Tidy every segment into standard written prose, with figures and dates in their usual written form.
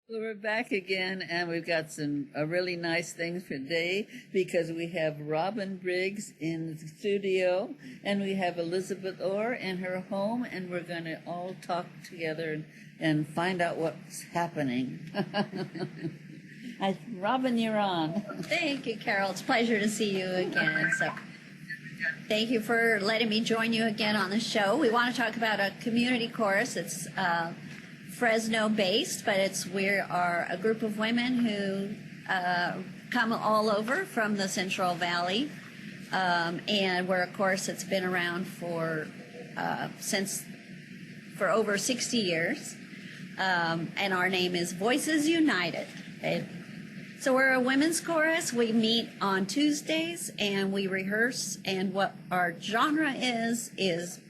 Well, we're back again, and we've got some really nice things for today because we have Robin Briggs in the studio, and we have Elizabeth Orr in her home, and we're going to all talk together and find out what's happening. Robin, you're on. Thank you, Carole. It's a pleasure to see you again. So, thank you for letting me join you again on the show. We want to talk about a community chorus. It's Fresno based, but we are a group of women who come all over from the Central Valley, and we're a chorus that's been around for over 60 years, and our name is Voices United. So we're a women's chorus. We meet on Tuesdays and we rehearse, and what our genre is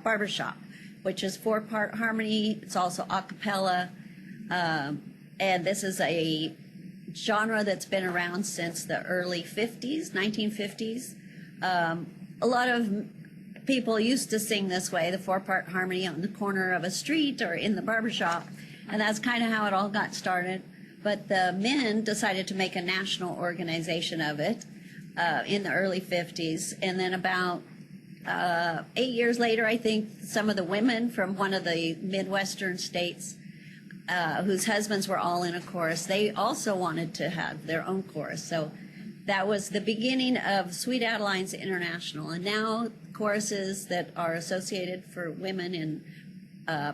barbershop, which is 4-part harmony. It's also a cappella, and this is a genre that's been around since the early 50s, 1950s. A lot of people used to sing this way, the 4-part harmony on the corner of a street or in the barbershop, and that's kind of how it all got started. But the men decided to make a national organization of it in the early 50s, and then about 8 years later, I think some of the women from one of the Midwestern states whose husbands were all in a chorus, they also wanted to have their own chorus. So that was the beginning of Sweet Adeline's International. And now choruses that are associated for women in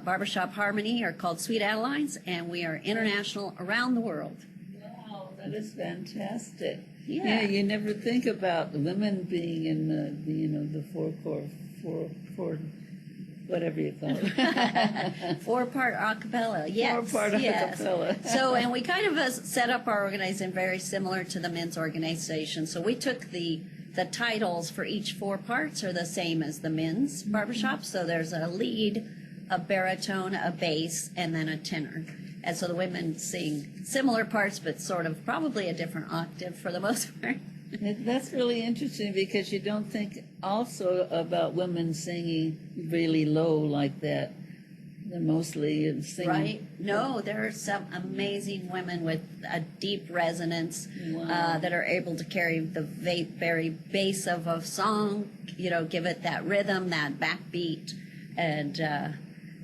barbershop harmony are called Sweet Adelines, and we are international around the world. Wow, that is fantastic. Yeah, you never think about the women being in the whatever you call it. 4-part a cappella, yes. 4-part yes. a cappella. So, and we kind of set up our organization very similar to the men's organization. So we took the titles for each 4 parts are the same as the men's barbershop. So there's a lead, a baritone, a bass, and then a tenor. And so the women sing similar parts, but sort of probably a different octave for the most part. That's really interesting because you don't think also about women singing really low like that. They're mostly singing. Right? No, there are some amazing women with a deep resonance that are able to carry the very bass of a song, give it that rhythm, that backbeat, and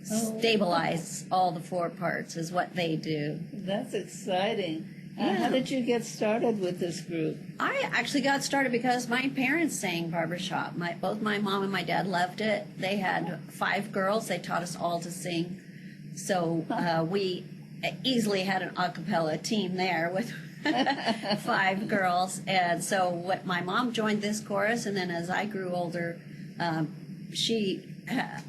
stabilize all the 4 parts is what they do. That's exciting. Yeah. How did you get started with this group? I actually got started because my parents sang barbershop. Both my mom and my dad loved it. They had 5 girls. They taught us all to sing. So we easily had an a cappella team there with 5 girls. And so my mom joined this chorus, and then as I grew older, she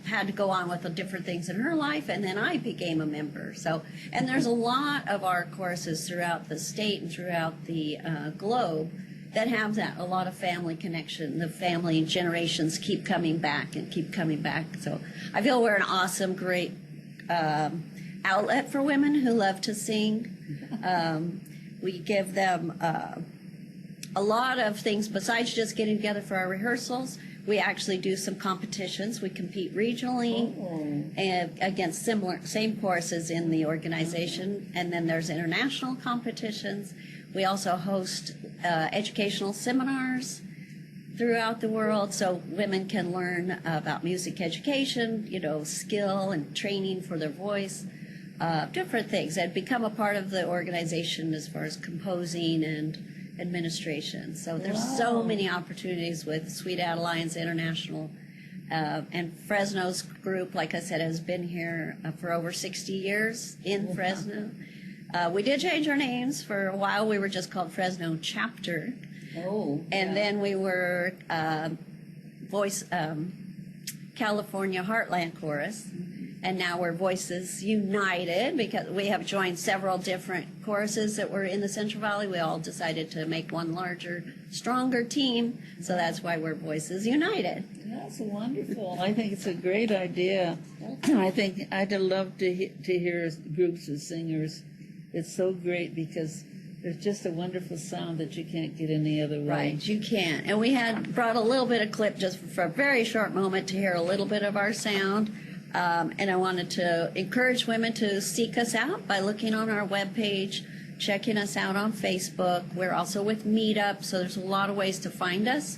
had to go on with the different things in her life, and then I became a member. So, and there's a lot of our choruses throughout the state and throughout the globe that have a lot of family connection. The family generations keep coming back and keep coming back. So I feel we're an awesome, great outlet for women who love to sing. We give them a lot of things besides just getting together for our rehearsals. We actually do some competitions. We compete regionally and against same choruses in the organization. And then there's international competitions. We also host educational seminars throughout the world so women can learn about music education, skill and training for their voice, different things, and become a part of the organization as far as composing and administration. So there's so many opportunities with Sweet Adeline's International. And Fresno's group, like I said, has been here for over 60 years in Fresno. We did change our names. For a while we were just called Fresno Chapter. And then we were California Heartland Chorus. And now we're Voices United because we have joined several different choruses that were in the Central Valley. We all decided to make one larger, stronger team, so that's why we're Voices United. That's wonderful. I think it's a great idea. I think I'd love to hear groups of singers. It's so great because there's just a wonderful sound that you can't get any other way. Right, you can't. And we had brought a little bit of clip just for a very short moment to hear a little bit of our sound. And I wanted to encourage women to seek us out by looking on our webpage, checking us out on Facebook. We're also with Meetup, so there's a lot of ways to find us.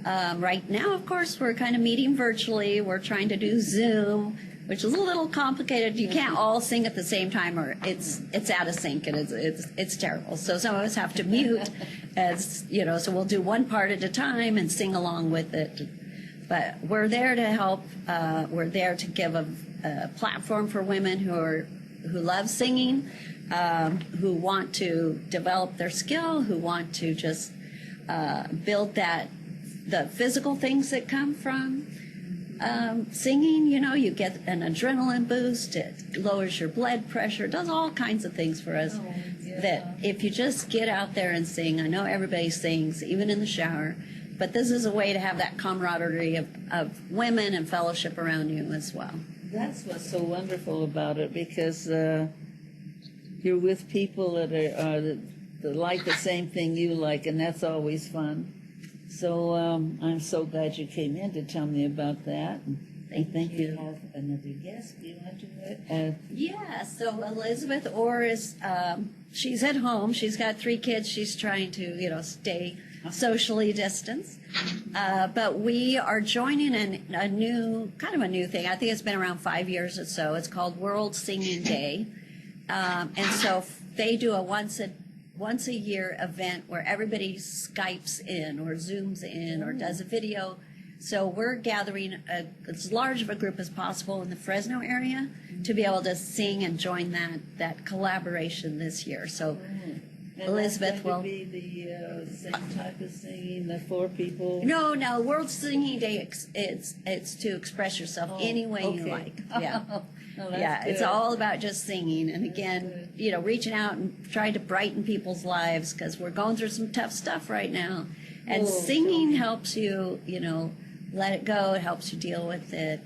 Right now, of course, we're kind of meeting virtually. We're trying to do Zoom, which is a little complicated. You can't all sing at the same time, or it's out of sync, and it's terrible. So some of us have to mute, as you know. So we'll do one part at a time and sing along with it. But we're there to help. We're there to give a platform for women who love singing, who want to develop their skill, who want to just build the physical things that come from singing. You know, you get an adrenaline boost. It lowers your blood pressure. Does all kinds of things for us. That if you just get out there and sing, I know everybody sings, even in the shower. But this is a way to have that camaraderie of women and fellowship around you as well. That's what's so wonderful about it, because you're with people that that like the same thing you like, and that's always fun. So I'm so glad you came in to tell me about that. I think you have another guest. Do you want to? Yeah, so Elizabeth Orr is, she's at home. She's got 3 kids. She's trying to, stay socially distanced. But we are joining a new thing. I think it's been around 5 years or so. It's called World Singing Day. And so they do a once a year event where everybody Skypes in or Zooms in or does a video. So we're gathering as large of a group as possible in the Fresno area to be able to sing and join that collaboration this year. So Elizabeth will be the same type of singing, the 4 people. No, World Singing Day. It's to express yourself any way you like. Yeah. Yeah, good. It's all about just singing, and again, reaching out and trying to brighten people's lives, because we're going through some tough stuff right now, and singing helps you, let it go. It helps you deal with it.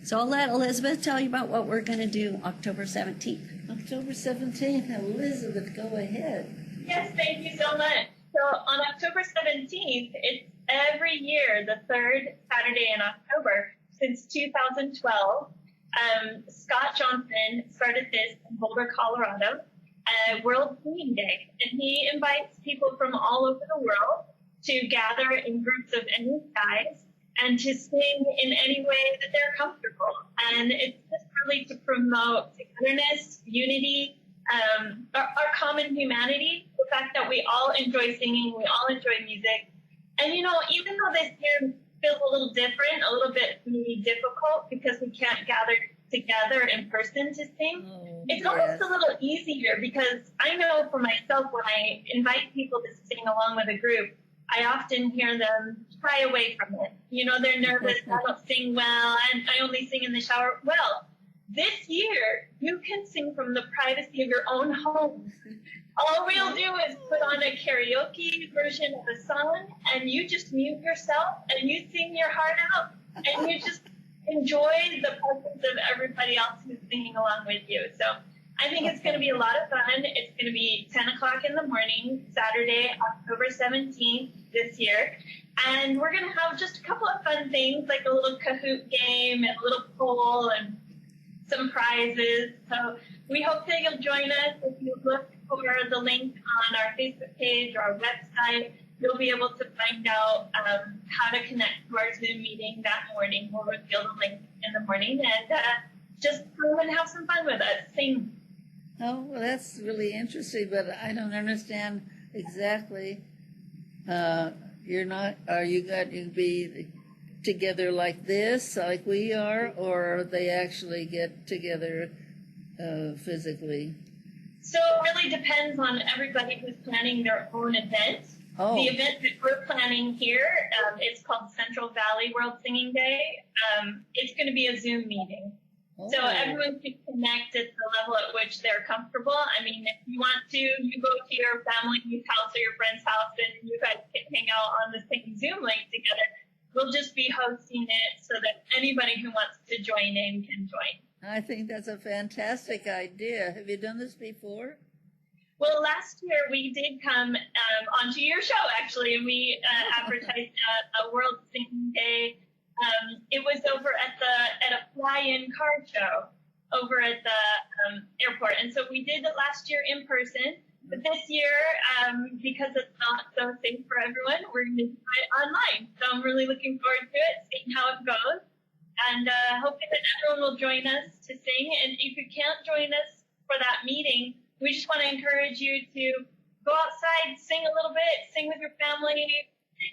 So I'll let Elizabeth tell you about what we're going to do October 17th. October 17th. Elizabeth, go ahead. Yes, thank you so much. So on October 17th, it's every year the 3rd Saturday in October since 2012. Scott Johnson started this in Boulder, Colorado, World Singing Day, and he invites people from all over the world to gather in groups of any size and to sing in any way that they're comfortable. And it's just really to promote togetherness, unity, our common humanity, the fact that we all enjoy singing, we all enjoy music. And, even though this year feels a little different, a little bit maybe difficult because we can't gather together in person to sing, it's almost a little easier, because I know for myself, when I invite people to sing along with a group, I often hear them shy away from it. They're nervous, I don't sing well, and I only sing in the shower. Well, this year, you can sing from the privacy of your own home. All we'll do is put on a karaoke version of a song, and you just mute yourself, and you sing your heart out, and you just enjoy the presence of everybody else who's singing along with you. So I think it's going to be a lot of fun. It's going to be 10 o'clock in the morning, Saturday, October 17th this year. And we're going to have just a couple of fun things, like a little Kahoot game and a little poll and some prizes. So we hope that you'll join us. If you look for the link on our Facebook page or our website, you'll be able to find out how to connect to our Zoom meeting that morning. We'll reveal the link in the morning, and just come and have some fun with us. Sing. Oh, well, that's really interesting, but I don't understand exactly. Are you going to be together like this, like we are, or they actually get together physically? So it really depends on everybody who's planning their own event. Oh. The event that we're planning here, it's called Central Valley World Singing Day. It's going to be a Zoom meeting. Oh. So everyone can connect at the level at which they're comfortable. I mean, if you want to, you go to your family's house or your friend's house, and you guys can hang out on the same Zoom link together. We'll just be hosting it so that anybody who wants to join in can join. I think that's a fantastic idea. Have you done this before? Well, last year we did come onto your show, actually, and we advertised a World Singing Day It was over at a fly-in car show over at the airport. And so we did it last year in person. But this year, because it's not so safe for everyone, we're going to do it online. So I'm really looking forward to it, seeing how it goes. And hoping that everyone will join us to sing. And if you can't join us for that meeting, we just want to encourage you to go outside, sing a little bit, sing with your family,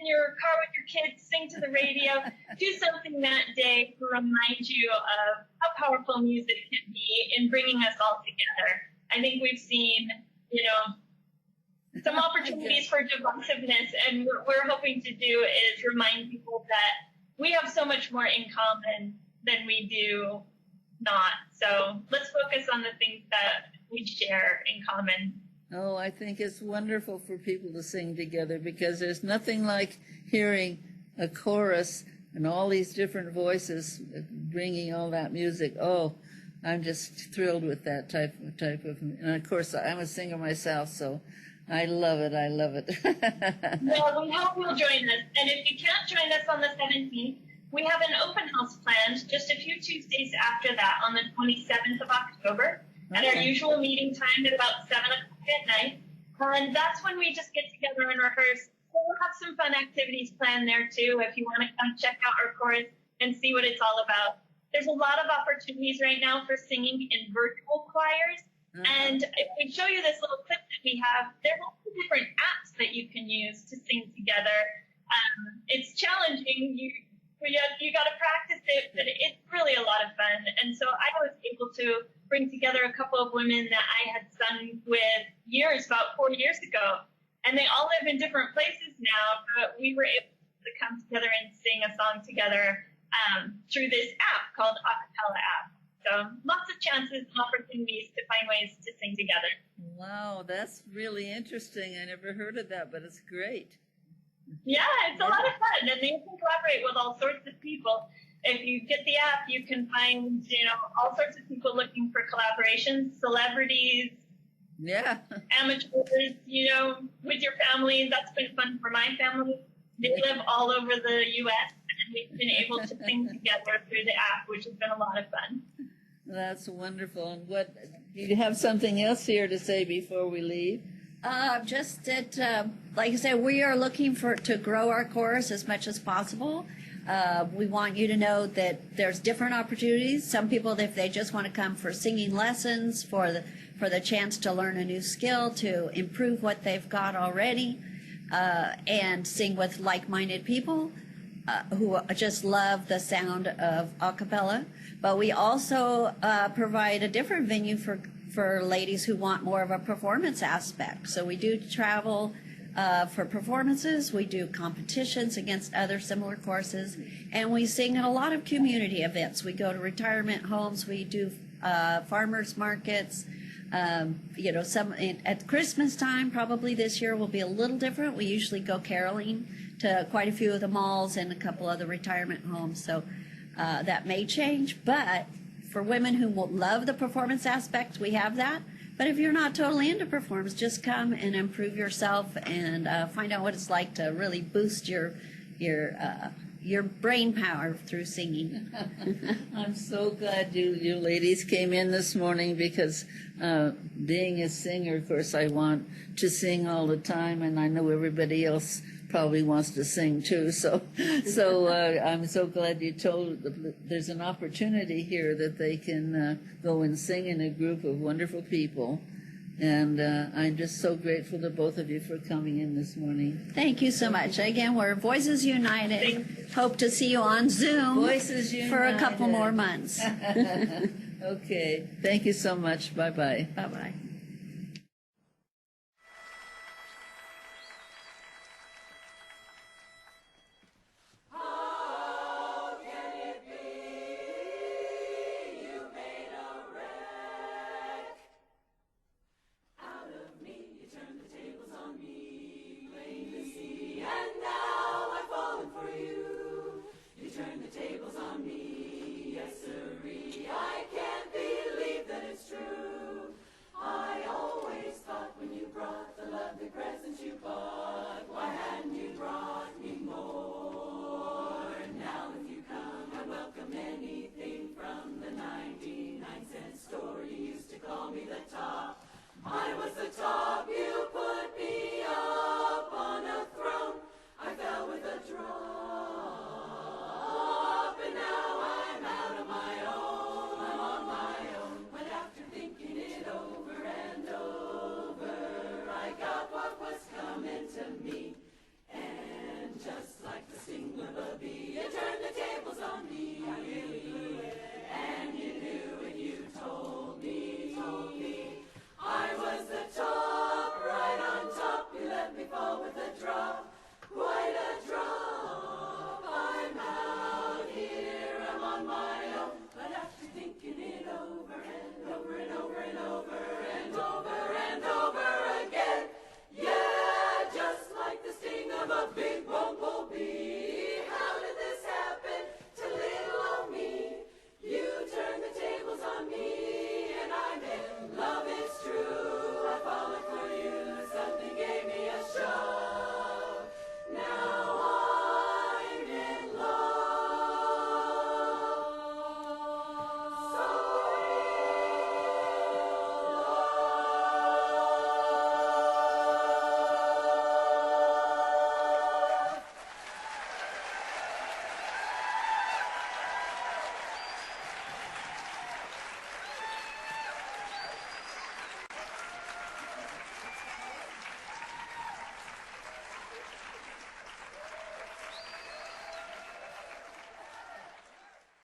in your car with your kids, sing to the radio, do something that day to remind you of how powerful music can be in bringing us all together. I think we've seen, some opportunities for divisiveness, and what we're hoping to do is remind people that we have so much more in common than we do not. So let's focus on the things that we share in common. Oh, I think it's wonderful for people to sing together, because there's nothing like hearing a chorus and all these different voices bringing all that music. Oh, I'm just thrilled with that type of, and of course I'm a singer myself, so I love it. I love it. Well, we hope you'll join us. And if you can't join us on the 17th, we have an open house planned just a few Tuesdays after that on the 27th of October at our usual meeting time at about 7 o'clock at night. And that's when we just get together and rehearse. We'll have some fun activities planned there too if you want to come check out our chorus and see what it's all about. There's a lot of opportunities right now for singing in virtual choirs. And if we show you this little clip that we have, there's all the different apps that you can use to sing together. It's challenging. You got to practice it, but it's really a lot of fun. And so I was able to bring together a couple of women that I had sung with about 4 years ago. And they all live in different places now, but we were able to come together and sing a song together through this app called Acapella app. So lots of chances and opportunities to find ways to sing together. Wow, that's really interesting. I never heard of that, but it's great. Yeah, it's a lot of fun, and you can collaborate with all sorts of people. If you get the app, you can find, all sorts of people looking for collaborations, celebrities, amateurs, with your family. That's been fun for my family. They live all over the U.S., and we've been able to sing together through the app, which has been a lot of fun. That's wonderful. And do you have something else here to say before we leave? Just that, like I said, we are looking to grow our chorus as much as possible. We want you to know that there's different opportunities. Some people, if they just want to come for singing lessons, for the chance to learn a new skill, to improve what they've got already, and sing with like-minded people who just love the sound of a cappella. But we also provide a different venue for ladies who want more of a performance aspect. So we do travel for performances, we do competitions against other similar courses, and we sing at a lot of community events. We go to retirement homes, we do farmers markets. Some at Christmas time, probably this year will be a little different. We usually go caroling to quite a few of the malls and a couple of the retirement homes. So that may change, but for women who will love the performance aspect, we have that. But if you're not totally into performance, just come and improve yourself and find out what it's like to really boost your brain power through singing. I'm so glad you ladies came in this morning, because being a singer, of course, I want to sing all the time, and I know everybody else probably wants to sing too. So I'm so glad you told. There's an opportunity here that they can go and sing in a group of wonderful people. And I'm just so grateful to both of you for coming in this morning. Thank you so much. Again, we're Voices United. Hope to see you on Zoom Voices United. For a couple more months. Okay. Thank you so much. Bye-bye. Bye-bye. I can't believe that it's true. the talk.